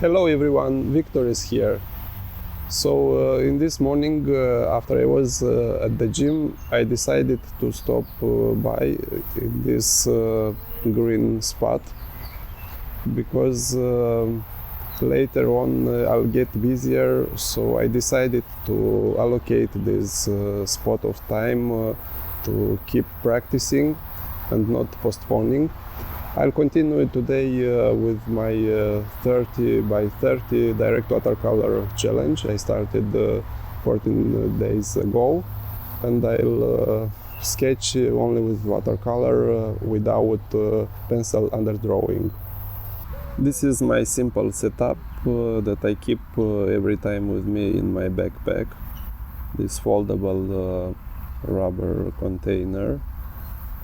Hello everyone, Victor is here. So in this morning, after I was at the gym, I decided to stop by in this green spot because later on I'll get busier, so I decided to allocate this spot of time to keep practicing and not postponing. I'll continue today with my 30 by 30 direct watercolor challenge. I started 14 days ago, and I'll sketch only with watercolor without pencil underdrawing. This is my simple setup that I keep every time with me in my backpack. This foldable rubber container.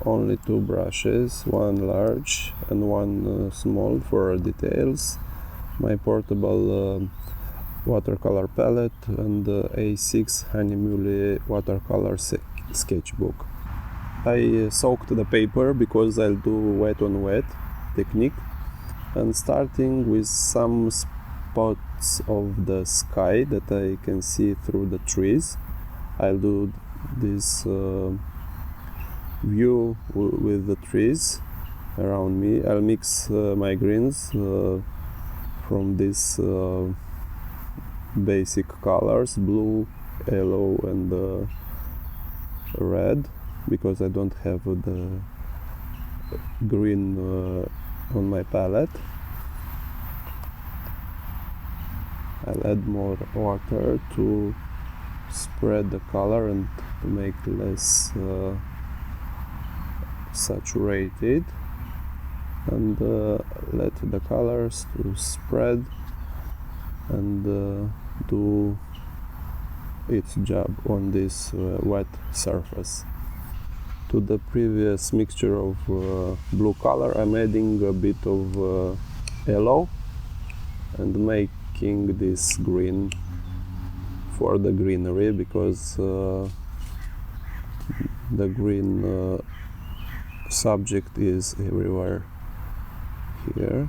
Only 2 brushes, one large and one small for details, my portable watercolor palette, and A6 Hahnemuhle Watercolor Sketchbook. I soaked the paper because I'll do wet on wet technique, and starting with some spots of the sky that I can see through the trees, I'll do this view with the trees around me. I'll mix my greens from these basic colors, blue, yellow and red, because I don't have the green on my palette. I'll add more water to spread the color and to make less saturated, and let the colors to spread and do its job on this wet surface. To the previous mixture of blue color, I'm adding a bit of yellow and making this green for the greenery, because the green subject is everywhere here.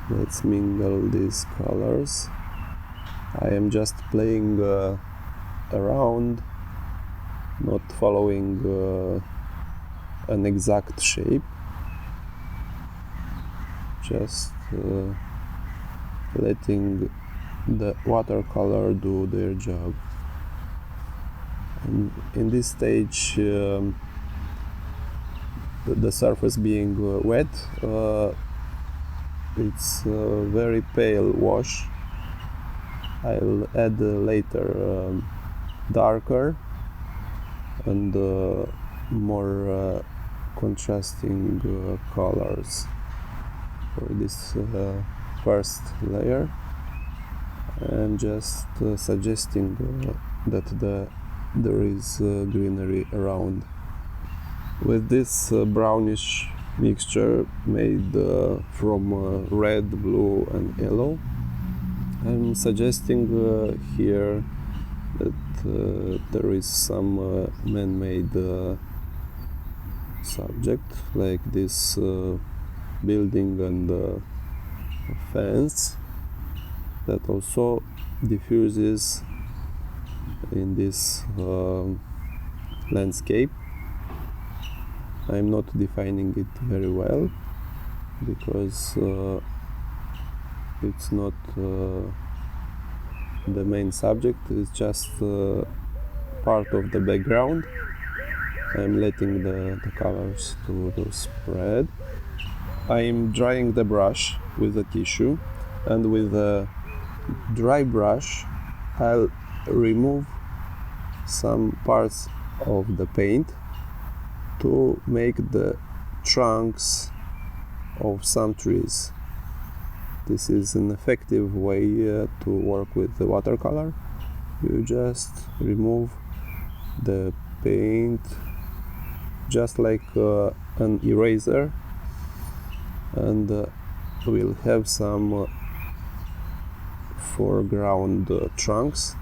Let's mingle these colors. I am just playing around, not following an exact shape, just letting the watercolor do their job. And in this stage, the surface being wet, it's a very pale wash. I'll add later darker and more contrasting colors for this first layer. I'm just suggesting that there is greenery around. With this brownish mixture made from red, blue and yellow, I'm suggesting here that there is some man-made subject, like this building and fence, that also diffuses in this landscape. I'm not defining it very well because it's not the main subject, it's just part of the background. I'm letting the colors to spread. I'm drying the brush with a tissue, and with a dry brush I'll remove some parts of the paint to make the trunks of some trees. This is an effective way to work with the watercolor. You just remove the paint just like an eraser, and we'll have some foreground trunks.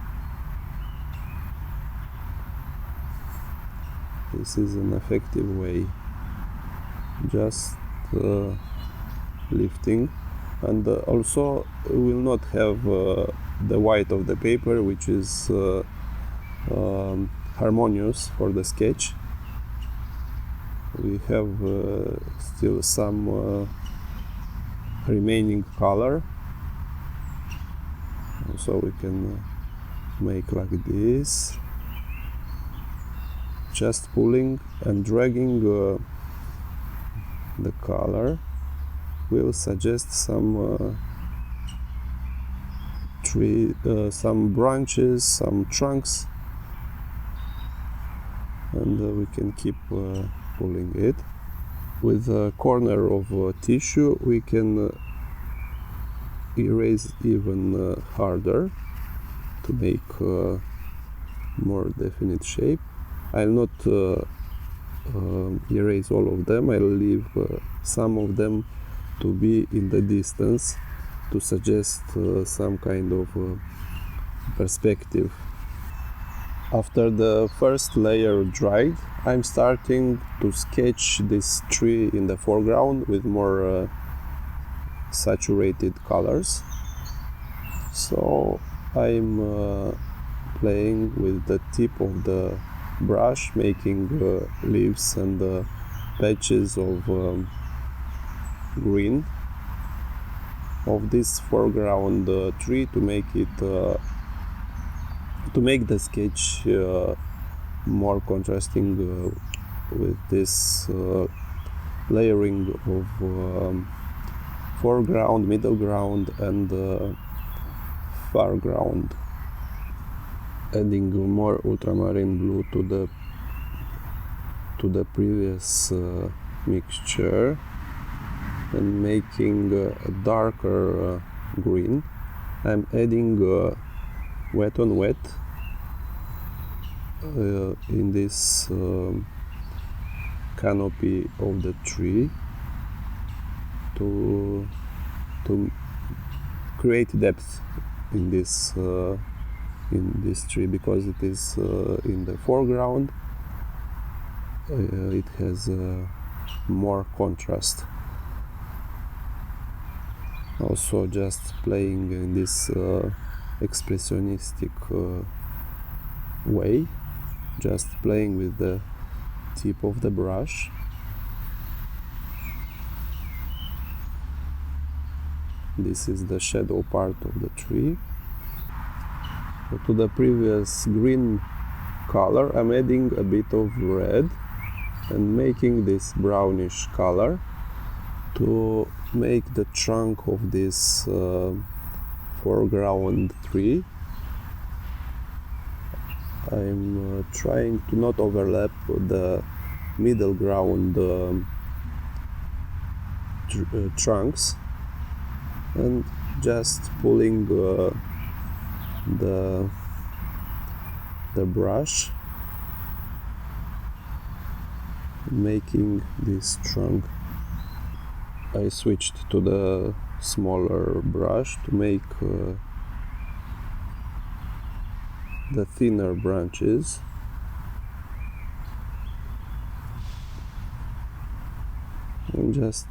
This is an effective way. Just lifting, and also we will not have the white of the paper, which is harmonious for the sketch. We have still some remaining color, so we can make like this, just pulling and dragging the color will suggest some some branches, some trunks, and we can keep pulling it. With a corner of tissue we can erase even harder to make more definite shape. I'll not erase all of them. I'll leave some of them to be in the distance to suggest some kind of perspective. After the first layer dried, I'm starting to sketch this tree in the foreground with more saturated colors. So I'm playing with the tip of the brush, making leaves and patches of green of this foreground tree to make it to make the sketch more contrasting with this layering of foreground, middle ground and foreground, adding more ultramarine blue to the previous mixture and making a darker green. I'm adding wet on wet in this canopy of the tree to create depth in this tree, because it is in the foreground. It has more contrast. Also just playing in this expressionistic way, just playing with the tip of the brush. This is the shadow part of the tree. To the previous green color I'm adding a bit of red and making this brownish color to make the trunk of this foreground tree. I'm trying to not overlap the middle ground trunks and just pulling the brush, making this trunk. I switched to the smaller brush to make the thinner branches. I'm just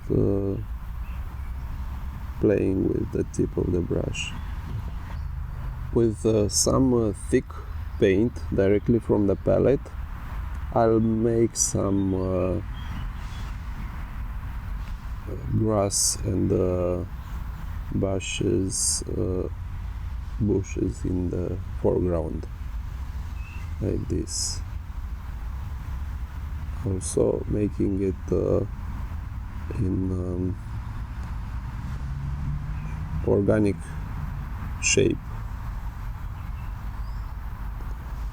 playing with the tip of the brush. With some thick paint directly from the palette, I'll make some grass and bushes in the foreground, like this. Also making it in organic shape.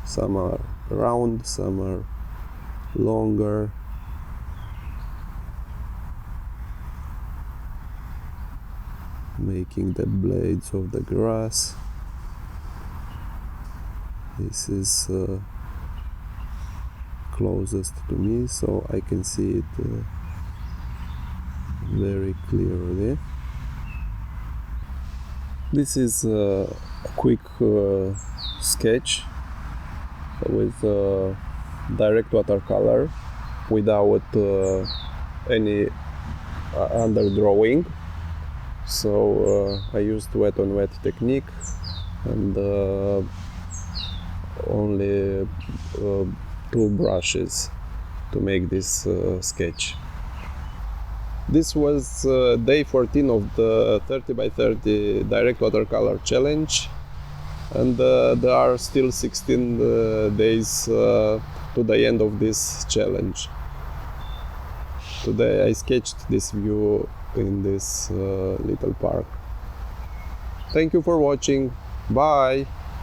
Some are round, some are longer. Making the blades of the grass. This is closest to me, so I can see it very clearly. This is a quick sketch with direct watercolor without any underdrawing. So I used wet on wet technique and only 2 brushes to make this sketch. This was day 14 of the 30 by 30 Direct Watercolor challenge, and there are still 16 days to the end of this challenge. Today I sketched this view in this little park. Thank you for watching. Bye!